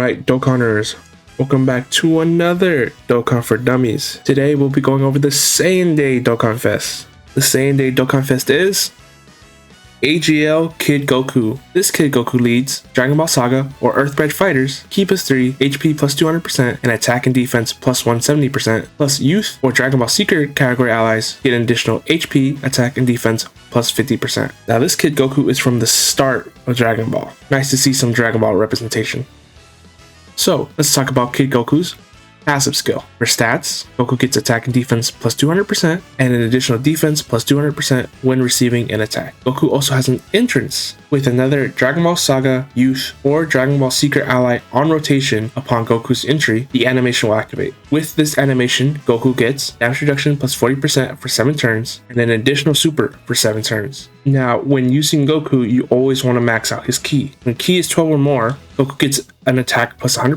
Alright, Dokkaners, welcome back to another Dokkan for Dummies. Today we'll be going over the Saiyanday Dokkan Fest. The Saiyanday Dokkan Fest is AGL Kid Goku. This Kid Goku leads Dragon Ball Saga or Earthbred fighters, Ki plus 3, HP plus 200%, and attack and defense plus 170%, plus Youth or Dragon Ball Secret category allies get an additional HP, attack, and defense plus 50%. Now this Kid Goku is from the start of Dragon Ball. Nice to see some Dragon Ball representation. So let's talk about Kid Goku's passive skill. For stats, Goku gets attack and defense plus 200% and an additional defense plus 200% when receiving an attack. Goku also has an entrance with another Dragon Ball Saga, Youth, or Dragon Ball Secret ally on rotation. Upon Goku's entry, the animation will activate. With this animation, Goku gets damage reduction plus 40% for 7 turns and an additional super for 7 turns. Now, when using Goku, you always want to max out his Ki. When Ki is 12 or more, Goku gets an attack plus 100%,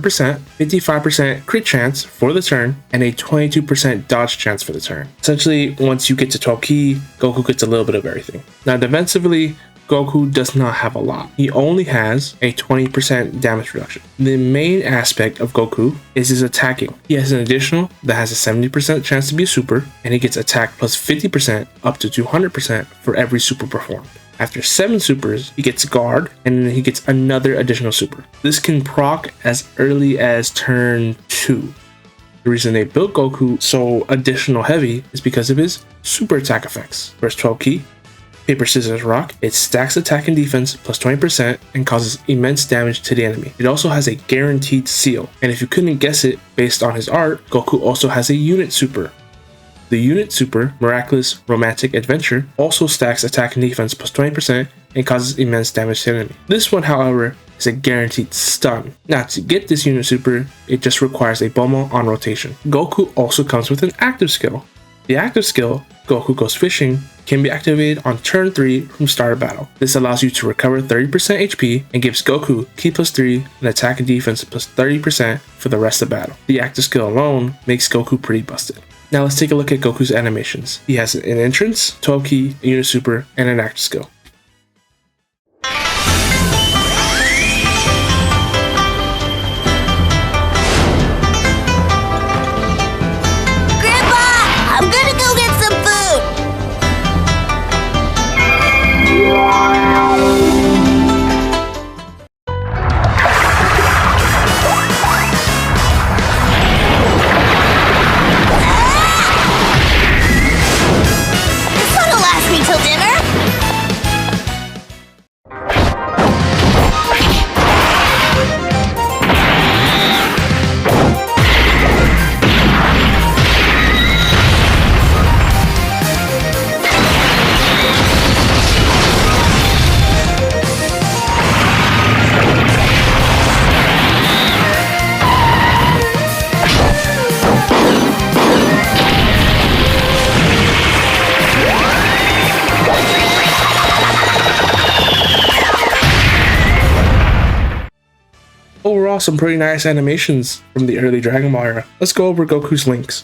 55% crit chance for the turn, and a 22% dodge chance for the turn. Essentially, once you get to 12 Ki, Goku gets a little bit of everything. Now, defensively, Goku does not have a lot. He only has a 20% damage reduction. The main aspect of Goku is his attacking. He has an additional that has a 70% chance to be a super, and he gets attack plus 50% up to 200% for every super performed. After 7 supers, he gets guard, and then he gets another additional super. This can proc as early as turn 2. The reason they built Goku so additional heavy is because of his super attack effects. First 12 Ki, Paper, Scissors, Rock. It stacks attack and defense plus 20% and causes immense damage to the enemy. It also has a guaranteed seal, and if you couldn't guess it based on his art, Goku also has a unit super. The unit super, Miraculous Romantic Adventure, also stacks attack and defense plus 20% and causes immense damage to the enemy. This one, however, is a guaranteed stun. Now, to get this unit super, it just requires a Bomo on rotation. Goku also comes with an active skill. The active skill, Goku Goes Fishing, can be activated on turn 3 from start of battle. This allows you to recover 30% HP and gives Goku Ki plus 3 and attack and defense plus 30% for the rest of battle. The active skill alone makes Goku pretty busted. Now let's take a look at Goku's animations. He has an entrance, 12 Ki, a unit super, and an active skill. Overall, some pretty nice animations from the early Dragon Ball era. Let's go over Goku's links.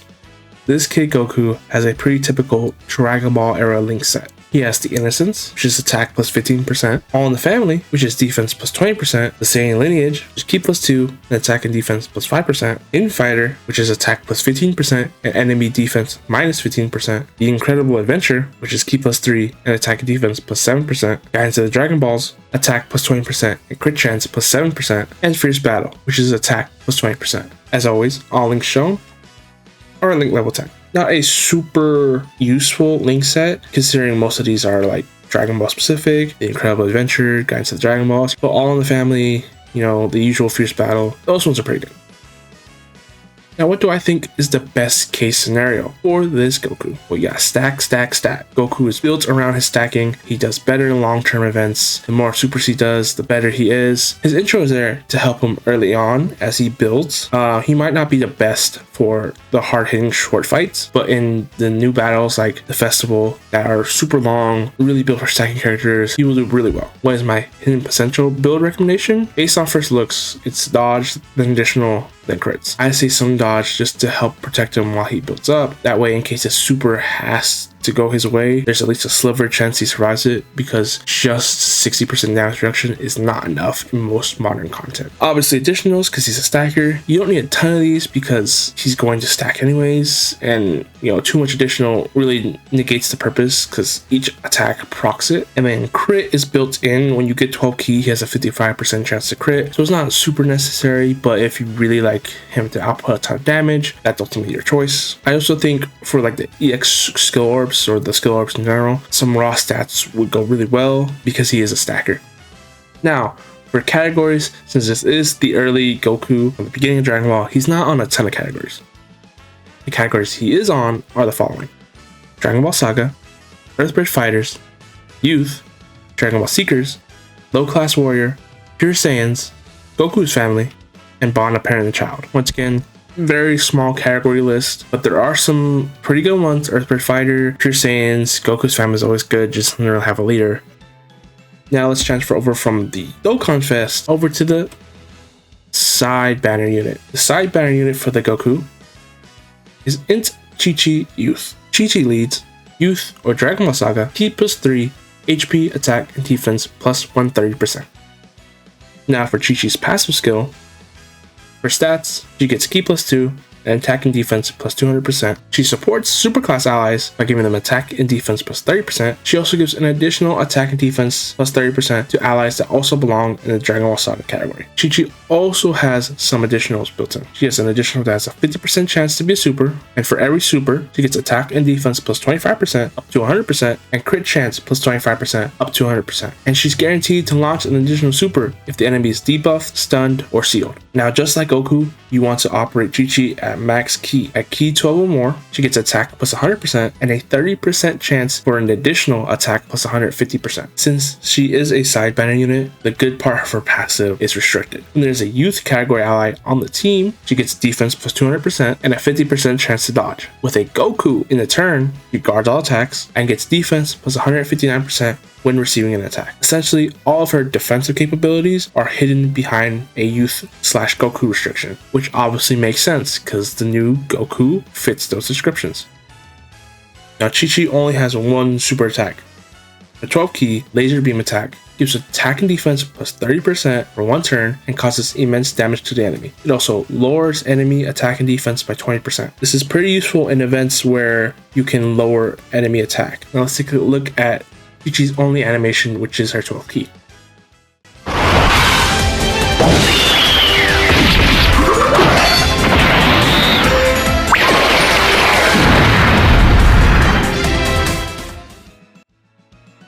This Kid Goku has a pretty typical Dragon Ball era link set. He has the Innocence, which is attack plus 15%, All in the Family, which is defense plus 20%, the Saiyan Lineage, which is Ki plus 2, and attack and defense plus 5%, Infighter, which is attack plus 15%, and enemy defense minus 15%, the Incredible Adventure, which is Ki plus 3, and attack and defense plus 7%, Guidance of the Dragonballs, attack plus 20%, and crit chance plus 7%, and Fierce Battle, which is attack plus 20%. As always, all links shown are link level 10. Not a super useful link set, considering most of these are like Dragon Ball specific, the Incredible Adventure, Guidance to the Dragon Balls, but All in the Family, you know, the usual Fierce Battle, those ones are pretty good. Now, what do I think is the best case scenario for this Goku? Well, yeah, stack, stack, stack. Goku is built around his stacking. He does better in long-term events. The more supers he does, the better he is. His intro is there to help him early on as he builds. He might not be the best for the hard-hitting short fights, but in the new battles like the festival that are super long, really built for stacking characters, he will do really well. What is my hidden potential build recommendation? Based on first looks, it's dodge, then additional, then crits. I say some dodge just to help protect him while he builds up. That way, in case a super has to go his way, there's at least a sliver chance he survives it, because just 60% damage reduction is not enough in most modern content. Obviously additionals, because he's a stacker. You don't need a ton of these because he's going to stack anyways, and too much additional really negates the purpose because each attack procs it. And then crit is built in. When you get 12 key, he has a 55% chance to crit, so it's not super necessary, but if you really like him to output a ton of damage, that's ultimately your choice. I also think for like the EX skill orbs or the skill orbs in general, some raw stats would go really well because he is a stacker. Now, for categories, since this is the early Goku from the beginning of Dragon Ball, he's not on a ton of categories. The categories he is on are the following: Dragon Ball Saga, Earthbridge Fighters, Youth, Dragon Ball Seekers, Low Class Warrior, Pure Saiyans, Goku's Family, and Bond of Parent and Child. Once again, very small category list, but there are some pretty good ones. Earthbridge Fighter, Pure Saiyans, Goku's Family is always good, just to really have a leader. Now let's transfer over from the Dokkan Fest over to the side banner unit. The side banner unit for the Goku is Int Chi-Chi Youth. Chi-Chi leads Youth or Dragon Ball Saga, Ki +3, HP, attack, and defense plus 130%. Now for Chi-Chi's passive skill, for stats, she gets Ki +2 and attack and defense plus 200%. She supports superclass allies by giving them attack and defense plus 30%. She also gives an additional attack and defense plus 30% to allies that also belong in the Dragon Ball Saga category. Chi-Chi also has some additionals built in. She has an additional that has a 50% chance to be a super, and for every super, she gets attack and defense plus 25% up to 100%, and crit chance plus 25% up to 100%. And she's guaranteed to launch an additional super if the enemy is debuffed, stunned, or sealed. Now, just like Goku, you want to operate Chi-Chi at max Ki. At Ki 12 or more, she gets attack plus 100% and a 30% chance for an additional attack plus 150%. Since she is a side banner unit, the good part of her passive is restricted. When there's a youth category ally on the team, she gets defense plus 200% and a 50% chance to dodge. With a Goku in the turn, she guards all attacks and gets defense plus 159% when receiving an attack. Essentially, all of her defensive capabilities are hidden behind a youth/Goku restriction, which obviously makes sense because the new Goku fits those descriptions. Now, Chi-Chi only has one super attack. The 12 key laser beam attack gives attack and defense plus 30% for one turn and causes immense damage to the enemy. It also lowers enemy attack and defense by 20%. This is pretty useful in events where you can lower enemy attack. Now let's take a look at Chi-Chi's only animation, which is her 12th key.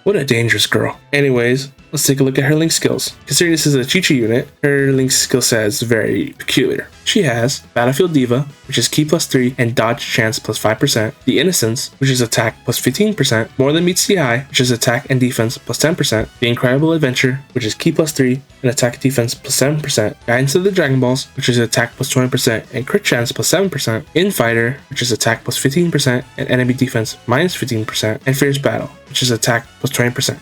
What a dangerous girl. Anyways, let's take a look at her link skills. Considering this is a Chi-Chi unit, her link skill set is very peculiar. She has Battlefield Diva, which is Ki +3 and dodge chance plus 5%, the Innocence, which is attack plus 15%, More Than Meets the Eye, which is attack and defense plus 10%, the Incredible Adventure, which is Ki +3 and attack defense plus 7%, Guidance of the Dragonballs, which is attack plus 20% and crit chance plus 7%, Infighter, which is attack plus 15% and enemy defense minus 15%, and Fierce Battle, which is attack plus 20%.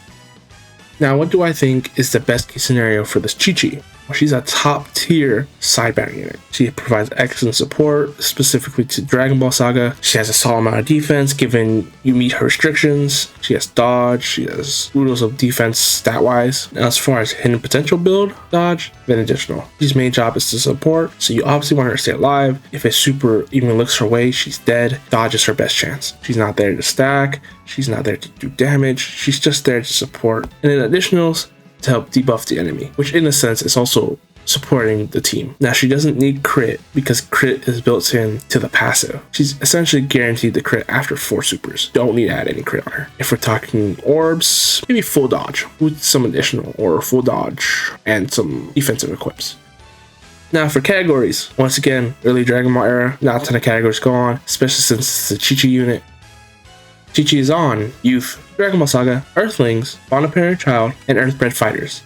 Now, what do I think is the best case scenario for this Chi-Chi? Well, she's a top tier side banner unit. She provides excellent support, specifically to Dragon Ball Saga. She has a solid amount of defense, given you meet her restrictions. She has dodge, she has oodles of defense stat-wise. Now, as far as hidden potential build, dodge, then additional. She's main job is to support, so you obviously want her to stay alive. If a super even looks her way, she's dead. Dodge is her best chance. She's not there to stack, she's not there to do damage, she's just there to support. And then additionals, to help debuff the enemy, which in a sense is also supporting the team. Now, she doesn't need crit because crit is built in to the passive. She's essentially guaranteed the crit after 4 supers. Don't need to add any crit on her. If we're talking orbs, maybe full dodge with some additional, or full dodge and some defensive equips. Now for categories, once again, early Dragon Ball era, not a ton of categories go on, especially since it's a Chi-Chi unit. Chi-Chi is on Youth, Dragon Ball Saga, Earthlings, Bond of Parent Child, and Earthbred Fighters.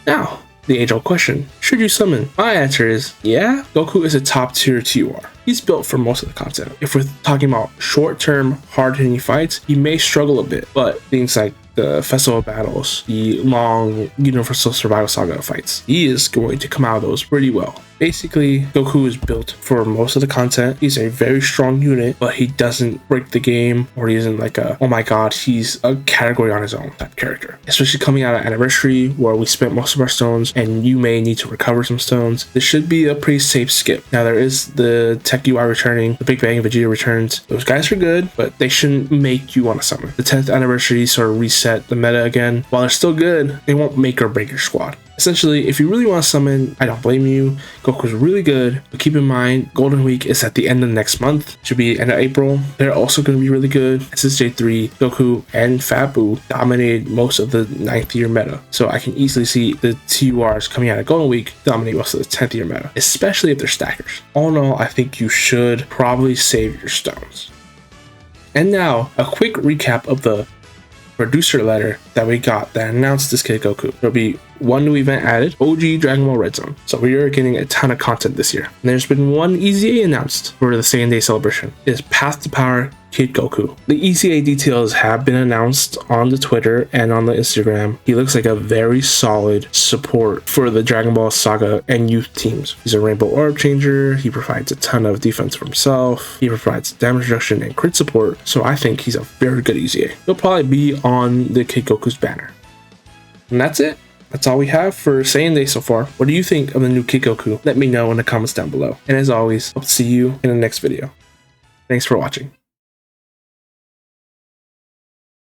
Now, the age-old question, should you summon? My answer is, yeah, Goku is a top tier TUR. He's built for most of the content. If we're talking about short-term, hard-hitting fights, he may struggle a bit, but things like the Festival of Battles, the long Universal Survival Saga fights, he is going to come out of those pretty well. Basically, Goku is built for most of the content. He's a very strong unit, but he doesn't break the game, or he isn't like a, oh my god, he's a category on his own type character. Especially coming out of Anniversary, where we spent most of our stones, and you may need to recover some stones. This should be a pretty safe skip. Now, there is the Tech UI returning, the Big Bang Vegeta returns. Those guys are good, but they shouldn't make you want to summon. The 10th Anniversary sort of reset the meta again. While they're still good, they won't make or break your squad. Essentially, if you really want to summon, I don't blame you. Goku's really good, but keep in mind, Golden Week is at the end of next month. Should be end of April. They're also going to be really good. SSJ3, Goku, and Fat Buu dominated most of the 9th year meta. So I can easily see the TURs coming out of Golden Week dominate most of the 10th year meta, especially if they're stackers. All in all, I think you should probably save your stones. And now, a quick recap of the producer letter that we got that announced this Kid Goku. There'll be one new event added, OG Dragon Ball Red Zone. So we are getting a ton of content this year. And there's been one EZA announced for the Saiyanday celebration. It is Path to Power Kid Goku. The EZA details have been announced on the Twitter and on the Instagram. He looks like a very solid support for the Dragon Ball Saga and youth teams. He's a Rainbow Orb Changer. He provides a ton of defense for himself. He provides damage reduction and crit support. So I think he's a very good EZA. He'll probably be on the Kid Goku's banner. And that's it. That's all we have for Saiyanday so far. What do you think of the new Kid Goku? Let me know in the comments down below. And as always, I'll see you in the next video. Thanks for watching.